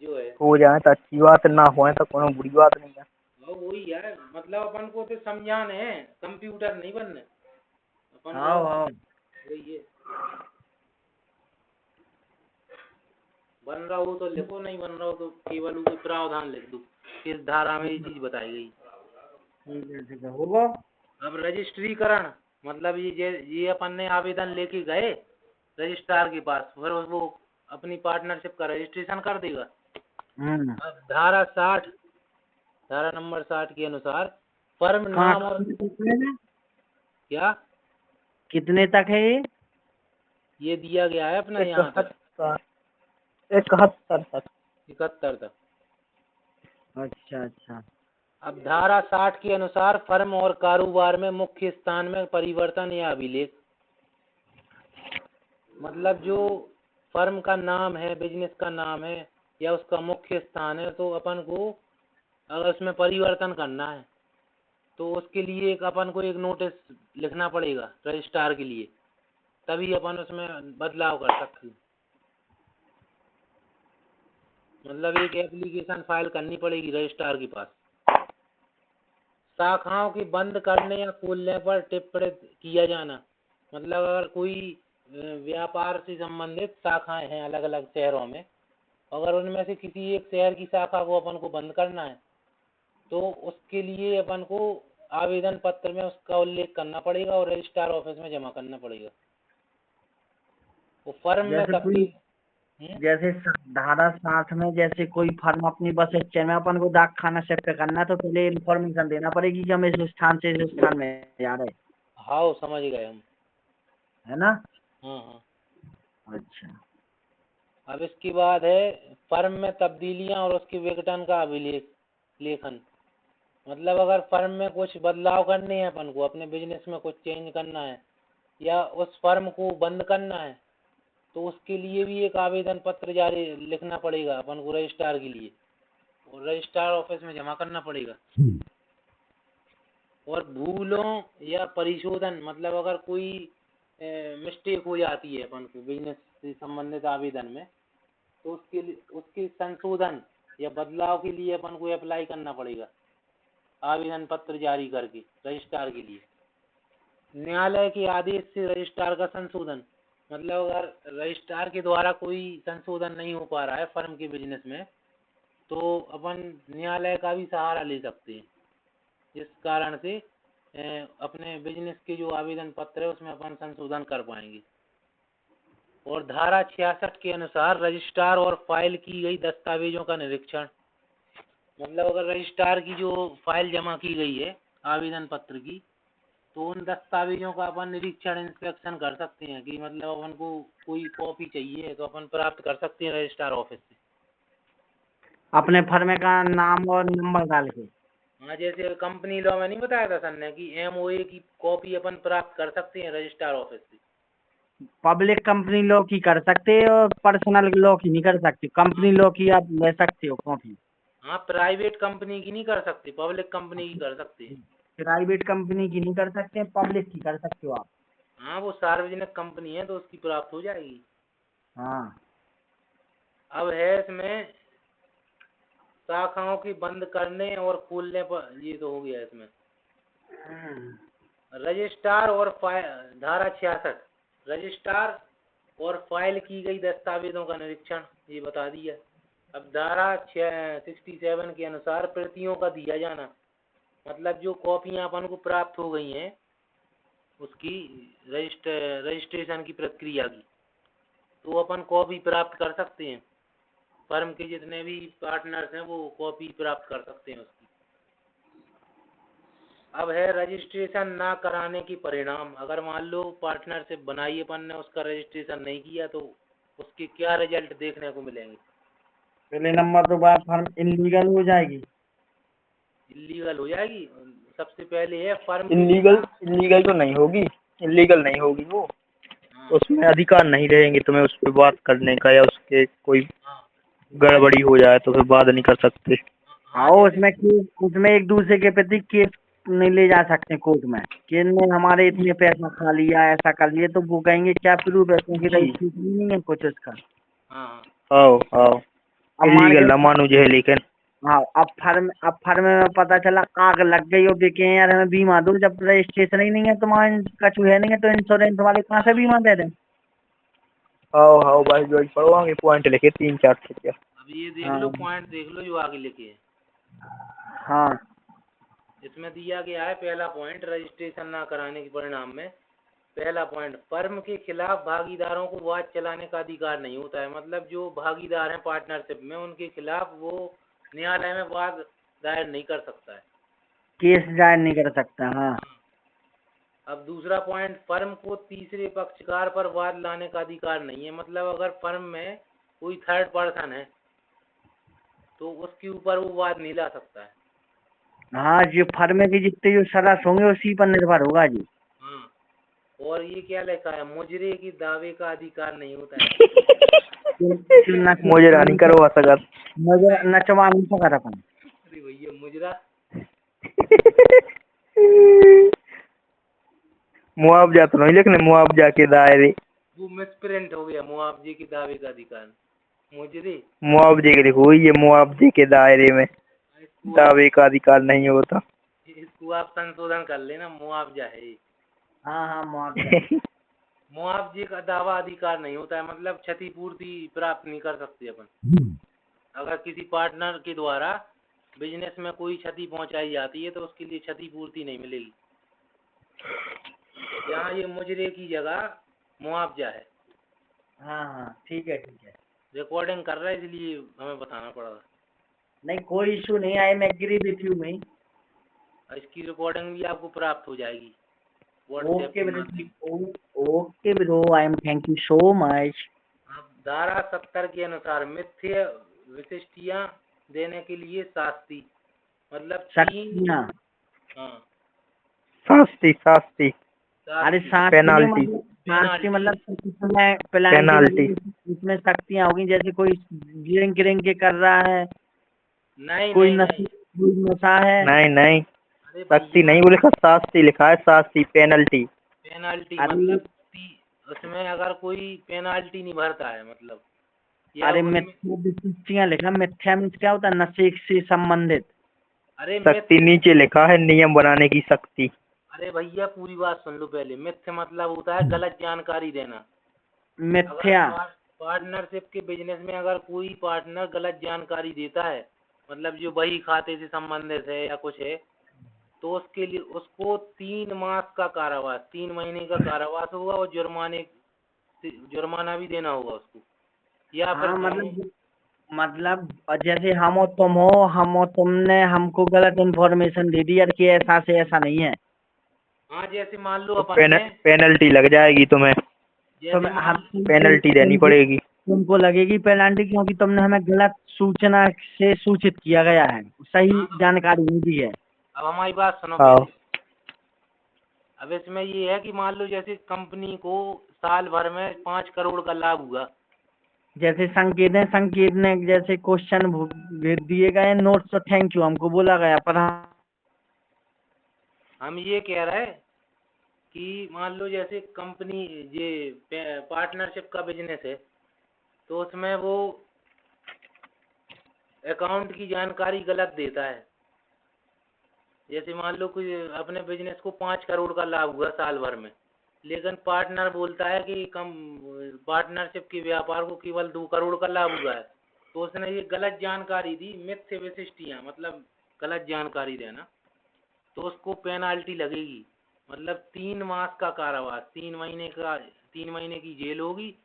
जो है हो जाए तो अच्छी बात, ना हो तो कोनो बुरी बात नहीं है। वही यार, मतलब अपन को तो समझाने हैं, कंप्यूटर नहीं बनने अपन हाँ को। हाँ, वही है, बन रहा हो तो लिखो, नहीं बन रहा हो तो केवल वो प्रावधान लिख दो, किस धारा में ये चीज बताई गई। ठीक है, होगा। अब रजिस्ट्रीकरण, मतलब ये अपन ने आवेदन लेके गए रजिस्ट्रार के पास, फिर वो अपनी पार्टनरशिप का रजिस्ट्रेशन कर देगा। अब धारा नंबर 60 के अनुसार फर्म नाम और क्या, कितने तक है ये दिया गया है अपना यहाँ तक 71 तक। 71 तक। अच्छा अच्छा। अब धारा 60 के अनुसार फर्म और कारोबार में मुख्य स्थान में परिवर्तन या अभिलेख, मतलब जो फर्म का नाम है, बिजनेस का नाम है या उसका मुख्य स्थान है, तो अपन को अगर उसमें परिवर्तन करना है तो उसके लिए एक अपन को एक नोटिस लिखना पड़ेगा रजिस्ट्रार के लिए, तभी अपन उसमें बदलाव कर सकते हैं। मतलब एक एप्लीकेशन फाइल करनी पड़ेगी रजिस्ट्रार के पास। शाखाओं की बंद करने या खोलने पर टिप्पणी किया जाना, मतलब अगर कोई व्यापार से संबंधित शाखाएं हैं अलग अलग शहरों में, अगर उनमें से किसी एक शहर की शाखा को अपन को बंद करना है तो उसके लिए अपन को आवेदन पत्र में उसका उल्लेख करना पड़ेगा और रजिस्ट्रार ऑफिस में जमा करना पड़ेगा। वो फर्म में जैसे धारा 60 में जैसे कोई फर्म अपनी बस स्टैंड में अपन को डाक खाना शिफ्ट करना है तो पहले इन्फॉर्मेशन देना पड़ेगी कि हम इस स्थान से इस स्थान में जा रहे हैं। हाँ समझ गए हम, है ना। हाँ हाँ। अच्छा। अब इसके बाद है फर्म में तब्दीलियां और उसके विघटन का अभिलेख लेखन, मतलब अगर फर्म में कुछ बदलाव करने हैं अपन को, अपने बिजनेस में कुछ चेंज करना है या उस फर्म को बंद करना है तो उसके लिए भी एक आवेदन पत्र जारी लिखना पड़ेगा अपन को रजिस्ट्रार के लिए और रजिस्ट्रार ऑफिस में जमा करना पड़ेगा। और भूलों या परिशोधन, मतलब अगर कोई मिस्टेक हो जाती है अपन को बिजनेस से संबंधित आवेदन में तो उसके संशोधन या बदलाव के लिए अपन को अप्लाई करना पड़ेगा आवेदन पत्र जारी करके रजिस्ट्रार के लिए। न्यायालय के आदेश से रजिस्ट्रार का संशोधन, मतलब अगर रजिस्ट्रार के द्वारा कोई संशोधन नहीं हो पा रहा है फर्म के बिजनेस में तो अपन न्यायालय का भी सहारा ले सकते हैं, जिस कारण से अपने बिजनेस के जो आवेदन पत्र है उसमें अपन संशोधन कर पाएंगे। और धारा 66 के अनुसार रजिस्ट्रार और फाइल की गई दस्तावेजों का निरीक्षण, मतलब अगर रजिस्ट्रार की जो फाइल जमा की गई है आवेदन पत्र की तो उन दस्तावेजों का अपन निरीक्षण इंस्पेक्शन कर सकते हैं कि मतलब अपन को कोई कॉपी चाहिए तो अपन प्राप्त कर सकते हैं रजिस्ट्रार ऑफिस से अपने फर्म का नाम और नंबर डाल के। हाँ, जैसे कंपनी लॉ में नहीं बताया था सर ने कि MOA की कॉपी अपन प्राप्त कर सकते हैं रजिस्ट्रार ऑफिस से। पब्लिक कंपनी लॉ की कर सकते हो और पर्सनल लॉ की नहीं कर सकते। कंपनी लॉ की आप ले सकते हो कॉपी। हाँ, प्राइवेट कंपनी की नहीं कर सकते, पब्लिक कंपनी की कर सकते हैं। प्राइवेट कंपनी की नहीं कर सकते, पब्लिक की कर सकते हो आप। हाँ, वो सार्वजनिक कंपनी है तो उसकी प्राप्त हो जाएगी। हाँ। अब है इसमें शाखाओं की बंद करने और खोलने पर, ये तो हो गया इसमें। रजिस्ट्रार और फाइल, धारा 66 रजिस्ट्रार और फाइल की गई दस्तावेजों का निरीक्षण, ये बता दिया। अब धारा 67 के अनुसार प्रतियों का दिया जाना, मतलब जो कॉपियां अपन को प्राप्त हो गई हैं उसकी रजिस्ट्रेशन की प्रक्रिया की, तो अपन कॉपी प्राप्त कर सकते हैं। फर्म के जितने भी पार्टनर्स हैं वो कॉपी प्राप्त कर सकते हैं उसकी। अब है रजिस्ट्रेशन ना कराने की परिणाम, अगर मान लो पार्टनरशिप बनाई अपन ने, उसका रजिस्ट्रेशन नहीं किया तो उसके क्या रिजल्ट देखने को मिलेंगे। पहले नंबर तो बात फर्म इलीगल हो जाएगी। इलीगल हो जाएगी। सबसे पहले है फर्म इलीगल तो नहीं होगी, इलीगल नहीं होगी वो। हाँ, उसमें अधिकार नहीं रहेंगे तुम्हें उस पर बात करने का, या उसके कोई हाँ, गड़बड़ी हो जाए तो फिर बात नहीं कर सकते। हाँ, उसमें एक दूसरे के प्रति केस नहीं ले जा सकते कोर्ट में कि इनने हमारे इतने पैसा खा लिया, ऐसा कर लिया, तो वो कहेंगे क्या प्रूफ है, क्योंकि रजिस्ट्रेशन नहीं है कुछ उसका। हाँ, आओ आओ, अब मान इलीगल ना के मानू जो है लेकिन। हाँ, अब फर्म में पता चला आग लग गई और देखे यार हमें बीमा दो, जब रजिस्ट्रेशन ही नहीं है तुम्हारा, कछु है नहीं है, तो इंश्योरेंस वाले कहाँ से बीमा दे दें। आओ आओ भाई, जो पढ़वाएंगे पॉइंट लिखे 3-4 क्या। अब ये देख हाँ लो, पॉइंट देख लो जो आगे लिखे हैं। हाँ। इसमें दिया गया है पहला पॉइंट, रजिस्ट्रेशन ना कराने के परिणाम में पहला पॉइंट, फर्म के खिलाफ भागीदारों को वाद चलाने का अधिकार नहीं होता है, मतलब जो भागीदार हैं पार्टनरशिप में उनके खिलाफ वो न्यायालय में वाद दायर नहीं कर सकता है। केस दायर नहीं कर सकता। हाँ। अब दूसरा पॉइंट, फर्म को तीसरे पक्षकार पर वाद लाने का अधिकार नहीं है। मतलब अगर फर्म में कोई थर्ड पर्सन है तो उसके ऊपर वो वाद नहीं ला सकता है। हाँ, जो फर्म के जितने जो सदस्य होंगे उसी पर निर्भर होगा जी। हाँ, और ये क्या लिखा है, मुजरे की दावे का अधिकार नहीं होता है। मुझे रानी करवा सकत। मुझे नचवा नहीं सकता अपन। अरे भैया मुजरा मुआवजा तो नहीं लिखने, मुआवजा के दायरे, वो मिसप्रिंट हो गया, मुआवजे के दावे का अधिकार, मुजरे। मुआवजे के लिखो, ये मुआवजे के दायरे में इसको आप दावे का अधिकार नहीं होता। संशोधन कर लेना, मुआवजा है ये। हाँ हाँ, मुआवजा। मुआवजे का दावा अधिकार नहीं होता है, मतलब क्षतिपूर्ति प्राप्त नहीं कर सकते अपन। अगर किसी पार्टनर के द्वारा बिजनेस में कोई क्षति पहुंचाई जाती है तो उसके लिए क्षतिपूर्ति नहीं मिलेगी। यहाँ ये मुजरे की जगह मुआवजा है। हाँ हाँ, ठीक है ठीक है। रिकॉर्डिंग कर रहा है इसलिए हमें बताना पड़ा। नहीं, कोई इशू नहीं, I am agree with you में। इसकी रिकॉर्डिंग भी आपको प्राप्त हो जाएगी okay WhatsApp bro, okay bro, I am thank you so much. अब धारा 70 के अनुसार मिथ्य विशिष्टियां देने के लिए शास्ति, मतलब 3। शक्तियाँ। हाँ, शास्ती शास्ती अरे शास्ति, शास्ति पेनाल्टी, शास्ति मतलब इसमें पेनाल्टी। इसमें शक्तियाँ होगी, जैसे कोई ड्रिंक के कर रहा है, नहीं कोई नहीं कोई नशा है। नहीं नहीं, अरे शक्ति भैया नहीं बोले, शास्ती लिखा है, शास्ति, पेनल्टी। पेनाल्टी, अरे मतलब उसमें अगर कोई पेनाल्टी नहीं भरता है, मतलब या अरे उसमें मिथ्या विशिष्टियाँ लिखा, मिथ्या मीन्स क्या होता है, नशे से संबंधित। अरे शक्ति नीचे लिखा है, नियम बनाने की शक्ति। अरे भैया पूरी बात सुन लो पहले। मिथ्य मतलब होता है गलत जानकारी देना। मिथ्या। पार्टनरशिप के बिजनेस में अगर कोई पार्टनर गलत जानकारी देता है, मतलब जो बही खाते से संबंधित है या कुछ है, तो उसके लिए उसको 3 मास का कारावास, 3 महीने का कारावास होगा और जुर्माना भी देना होगा उसको, या फिर हाँ मतलब जैसे हम और तुम हो, हम और तुमने हमको गलत इन्फॉर्मेशन दे दी यार कि ऐसा से ऐसा नहीं है, हाँ जैसे मान लो तो अपन ने, पेनल्टी लग जाएगी तुम्हें, जैसे तो मान पेनल्टी देनी पड़ेगी। तुमको लगेगी पेनल्टी, क्योंकि तुमने हमें गलत सूचना से सूचित किया गया है, सही जानकारी नहीं दी है। अब हमारी बात सुनो हाँ। पहले। अब इसमें ये है कि मान लो जैसे कंपनी को साल भर में 5 करोड़ का लाभ हुआ, जैसे संकेत ने जैसे क्वेश्चन दिए गए नोट्स, तो थैंक यू हमको बोला गया, पर हम ये कह रहे हैं कि मान लो जैसे कंपनी ये पार्टनरशिप का बिजनेस है, तो उसमें वो अकाउंट की जानकारी गलत देता है। जैसे मान लो कोई अपने बिजनेस को 5 करोड़ का लाभ हुआ साल भर में, लेकिन पार्टनर बोलता है कि कम पार्टनरशिप के व्यापार को केवल 2 करोड़ का लाभ हुआ है, तो उसने ये गलत जानकारी दी, मिथ्य विशिष्टियां मतलब गलत जानकारी देना, तो उसको पेनाल्टी लगेगी। मतलब 3 मास का कारावास, 3 महीने की जेल होगी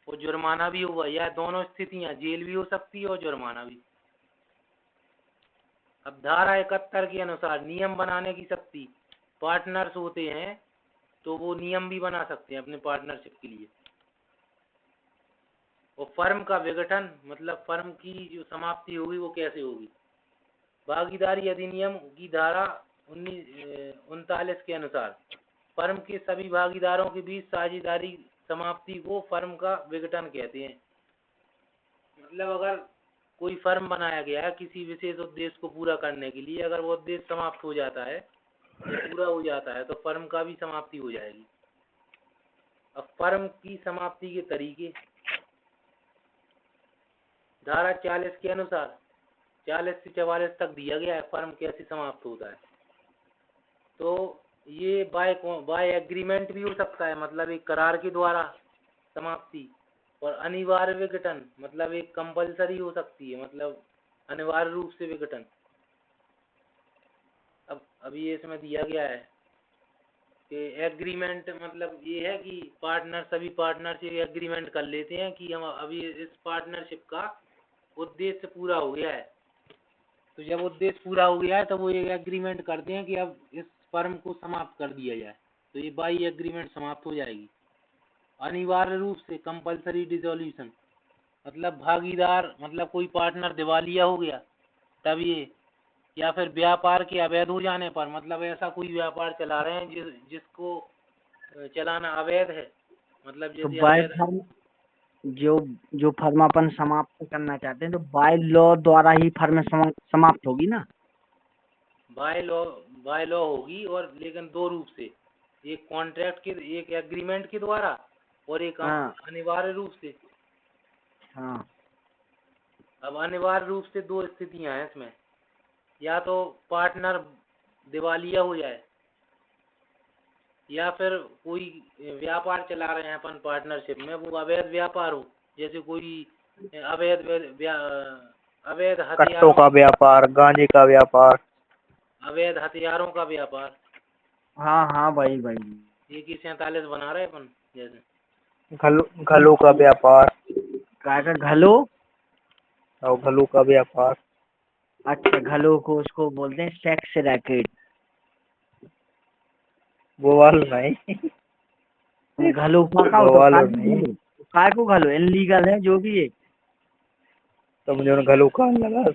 और जुर्माना भी होगा, या दोनों स्थितियां, जेल भी हो सकती है और जुर्माना भी। अब धारा 71 के अनुसार नियम बनाने की शक्ति, पार्टनर्स होते हैं तो वो नियम भी बना सकते हैं अपने पार्टनरशिप के लिए। और फर्म का विघटन, मतलब फर्म की जो समाप्ति होगी वो कैसे होगी। भागीदारी अधिनियम की धारा 39 के अनुसार फर्म के सभी भागीदारों के बीच साझेदारी समाप्ति को फर्म का विघटन कहते हैं। मतलब अगर कोई फर्म बनाया गया है किसी विशेष उद्देश्य को पूरा करने के लिए, अगर वो उद्देश्य समाप्त हो जाता है या पूरा हो जाता है तो फर्म का भी समाप्ति हो जाएगी। अब फर्म की समाप्ति के तरीके, धारा 40 के अनुसार 40 से 44 तक दिया गया है फर्म कैसे समाप्त होता है। तो ये बाय एग्रीमेंट भी हो सकता है, मतलब एक करार के द्वारा समाप्ति, और अनिवार्य विघटन मतलब एक कंपलसरी हो सकती है, मतलब अनिवार्य रूप से विघटन। अब ये इसमें दिया गया है कि एग्रीमेंट मतलब ये है कि सभी पार्टनर से एग्रीमेंट कर लेते हैं कि हम अभी इस पार्टनरशिप का उद्देश्य पूरा हो गया है, तो जब उद्देश्य पूरा हो गया है तो वो एक एग्रीमेंट करते हैं कि अब इस फर्म को समाप्त कर दिया जाए, तो ये बाई एग्रीमेंट समाप्त हो जाएगी। अनिवार्य रूप से कंपलसरी डिसोल्यूशन, मतलब भागीदार मतलब कोई पार्टनर दिवालिया हो गया तब ये, या फिर व्यापार के अवैध हो जाने पर, मतलब ऐसा कोई व्यापार चला रहे हैं जिसको चलाना अवैध है, मतलब तो जैसे बाय अवैध। फर्म जो जो फर्म अपन समाप्त करना चाहते हैं तो बाय लॉ द्वारा ही फर्म समाप्त होगी ना। बाय लॉ होगी, और लेकिन दो रूप से, एक कॉन्ट्रैक्ट के, एक एग्रीमेंट के द्वारा, और एक हाँ अनिवार्य रूप से। हाँ अब अनिवार्य रूप से दो स्थितियां हैं इसमें, या तो पार्टनर दिवालिया हो जाए, या फिर कोई व्यापार चला रहे हैं अपन पार्टनरशिप में, वो अवैध व्यापार हो, जैसे कोई अवैध अवैध कट्टों हथियारों का व्यापार, गांजे का व्यापार, अवैध हथियारों का व्यापार। हाँ हाँ भाई भाई। एक ही 47 बना रहे अपन जैसे। घलों का व्यापार काय का घलो। और घलों का व्यापार। अच्छा, घलो को उसको बोलते हैं सेक्स रैकेट। वो वाला नहीं। घलो का वो तो वाला काय को नहीं। घलो, काय को घलो इनलीगल है जो भी है। तो मुझे घलों का लगा हैं?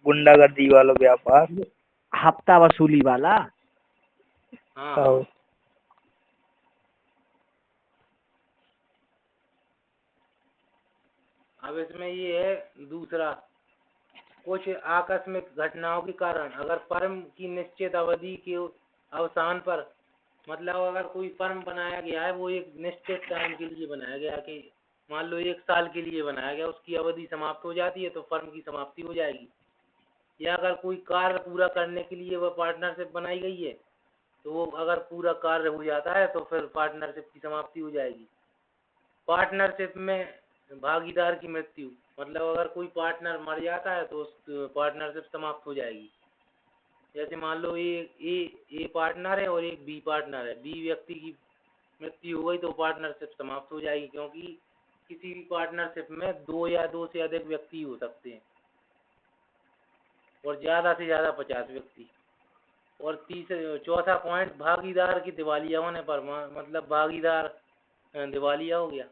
गुंडागर्दी वालो व्यापार। हफ्ता वसूली वाला। हाँ हाँ। और अब इसमें ये है दूसरा, कुछ आकस्मिक घटनाओं के कारण अगर फर्म की निश्चित अवधि के अवसान पर, मतलब अगर कोई फर्म बनाया गया है, वो एक निश्चित टाइम के लिए बनाया गया कि मान लो 1 साल के लिए बनाया गया, उसकी अवधि समाप्त हो जाती है तो फर्म की समाप्ति हो जाएगी। या अगर कोई कार्य पूरा करने के लिए वह पार्टनरशिप बनाई गई है, तो वो अगर पूरा कार्य हो जाता है तो फिर पार्टनरशिप की समाप्ति हो जाएगी। पार्टनरशिप में भागीदार की मृत्यु, मतलब अगर कोई पार्टनर मर जाता है तो उस पार्टनरशिप समाप्त हो जाएगी। जैसे मान लो ए पार्टनर है और एक बी पार्टनर है, बी व्यक्ति की मृत्यु हो गई तो पार्टनरशिप समाप्त हो जाएगी, क्योंकि किसी भी पार्टनरशिप में 2 या 2 से अधिक व्यक्ति हो सकते हैं, और ज़्यादा से ज़्यादा 50 व्यक्ति। और चौथा पॉइंट, भागीदार की दिवालिया होने पर, मतलब भागीदार दिवालिया हो गया।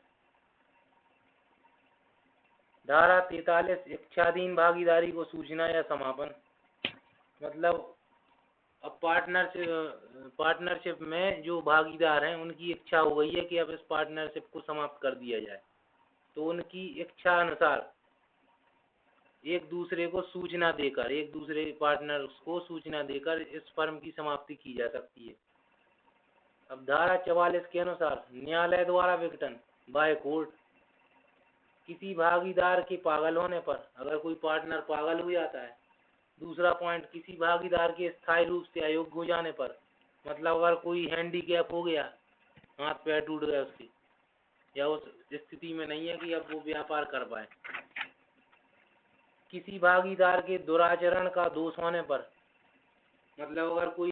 धारा 43 इच्छाधीन भागीदारी को सूचना या समापन, मतलब अब पार्टनरशिप में जो भागीदार हैं उनकी इच्छा हो गई है कि अब इस पार्टनरशिप को समाप्त कर दिया जाए, तो उनकी इच्छा अनुसार एक दूसरे को सूचना देकर, एक दूसरे पार्टनर को सूचना देकर इस फर्म की समाप्ति की जा सकती है। अब धारा 44 के अनुसार न्यायालय द्वारा विघटन बाय कोर्ट, किसी भागीदार के पागल होने पर, अगर कोई पार्टनर पागल हो जाता है। दूसरा पॉइंट, किसी भागीदार के स्थायी रूप से अयोग्य हो जाने पर, मतलब अगर कोई हैंडीकैप हो गया, हाथ पैर टूट गए उसके, या उस स्थिति में नहीं है कि अब वो व्यापार कर पाए। किसी भागीदार के दुराचरण का दोष होने पर, मतलब अगर कोई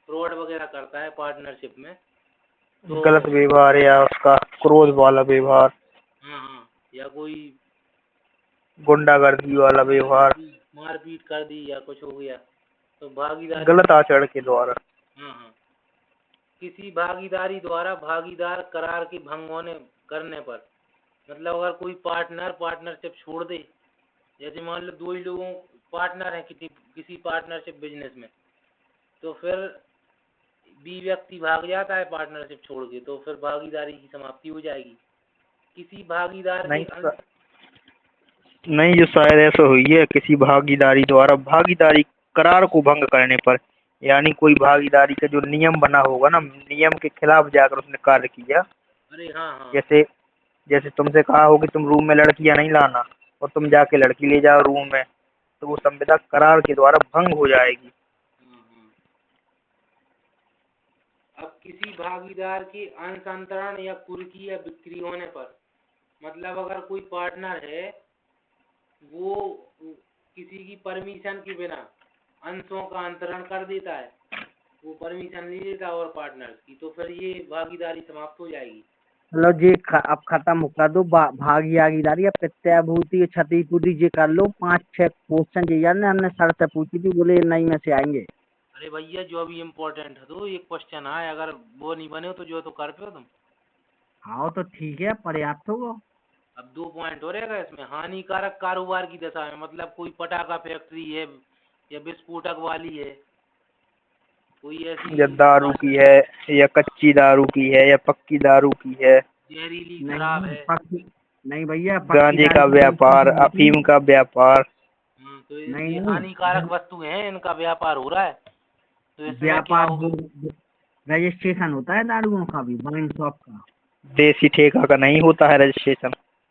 फ्रॉड वगैरह करता है पार्टनरशिप में तो, गलत व्यवहार या उसका क्रोध वाला व्यवहार, हाँ हाँ, या कोई गुंडागर्दी वाला व्यवहार, मारपीट कर दी या कुछ हो गया, तो भागीदार गलत आचरण के द्वारा। हाँ हाँ। किसी भागीदारी द्वारा भागीदार करार के भंग करने पर, मतलब अगर कोई पार्टनर पार्टनरशिप छोड़ दे, जैसे मान लो 2 ही लोगों पार्टनर हैं किसी पार्टनरशिप बिजनेस में, तो फिर बी व्यक्ति भाग जाता है पार्टनरशिप छोड़ के, तो फिर भागीदारी की समाप्ति हो जाएगी। किसी भागीदार के नहीं, जो शायद ऐसा हुई है किसी भागीदारी द्वारा भागीदारी करार को भंग करने पर, यानी कोई भागीदारी का जो नियम बना होगा ना, नियम के खिलाफ जाकर उसने कार्य किया। अरे हाँ हाँ। जैसे तुमसे कहा हो कि तुम रूम में लड़कियां नहीं लाना, और तुम जाके लड़की ले जाओ रूम में, तो वो संविदा करार के द्वारा भंग हो जाएगी। अब किसी भागीदार की अंशांतरण या कुर्की या बिक्री होने पर, मतलब अगर कोई पार्टनर है वो किसी की परमिशन के बिना अंशों का अंतरण कर देता है, वो परमिशन नहीं देता और पार्टनर की, तो फिर ये भागीदारी समाप्त हो जाएगी। चलो जी अब खत्म कर दो भागीदारी। अब प्रत्याभूति क्षतिपूर्ति जी कर लो। 5-6 क्वेश्चन जी यार ने हमने सर से पूछी थी, बोले 9 में से आएंगे। अरे भैया जो भी इम्पोर्टेंट है तो एक क्वेश्चन है, अगर वो नहीं बने तो जो तो कर पे हो तुम। हाँ तो ठीक है, पर्याप्त होगा। अब 2 पॉइंट हो रहेगा इसमें। हानिकारक कारोबार की दशा में मतलब कोई पटाखा फैक्ट्री है या विस्फोटक वाली है, कोई ऐसी या दारू की है, या कच्ची दारू की है, या पक्की दारू की है, जहरीली शराब नहीं है। पक्की, नहीं भैया पक्की गांजे का दारू तो व्यापार, अफीम का व्यापार। तो नहीं ये नहीं, हानिकारक वस्तु है, इनका व्यापार हो रहा है, तो इसमें क्या व्यापार होगा? जो रजिस्ट्रेशन होता है दारुओं का भी, वाइन शॉप का। देसी ठेका का नहीं होता है रजिस्ट्रेशन।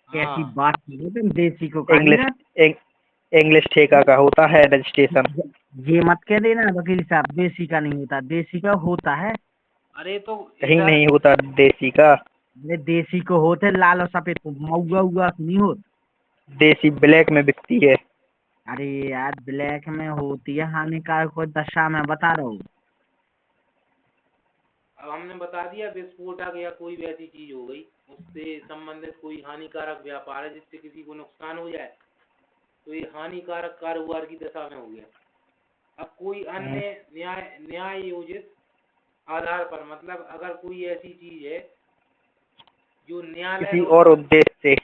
कैसी हाँ बात की है, तुम देसी को कहा नहीं इंग्लिश जाता। इंग्लिश ठेका का होता है रजिस्ट्रेशन। ये मत कह देना वकील साहब, देसी का नहीं होता, देसी का होता है। अरे तो कहीं इधर नहीं होता देसी का। अरे देसी को होते लाल और सफेद को, मऊगा उगा नहीं होता। देसी ब्लैक में बिकती है। अरे यार ब्लैक में होती है हानिकारक को दशा में बता रहा हूँ। अब हमने बता दिया विस्फोटक या कोई वैसी चीज हो गई, उससे संबंधित कोई हानिकारक व्यापार है जिससे किसी को नुकसान हो जाए, तो ये हानिकारक कारोबार की दशा में हो गया। अब कोई अन्य न्याय योजित आधार पर, मतलब अगर कोई ऐसी चीज है जो किसी और उद्देश्य से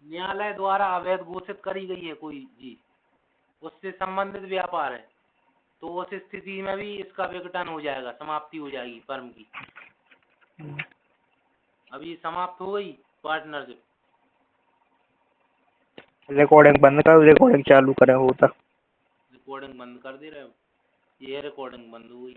न्यायालय द्वारा अवैध घोषित करी गई है कोई चीज, उससे संबंधित व्यापार है, तो उस स्थिति में भी इसका विघटन हो जाएगा, समाप्ति हो जाएगी फर्म की। अब ये समाप्त हो गई पार्टनरशिप। रिकॉर्डिंग बंद करो, रिकॉर्डिंग चालू करें होता। रिकॉर्डिंग बंद कर दे रहे हो, ये रिकॉर्डिंग बंद हो गई।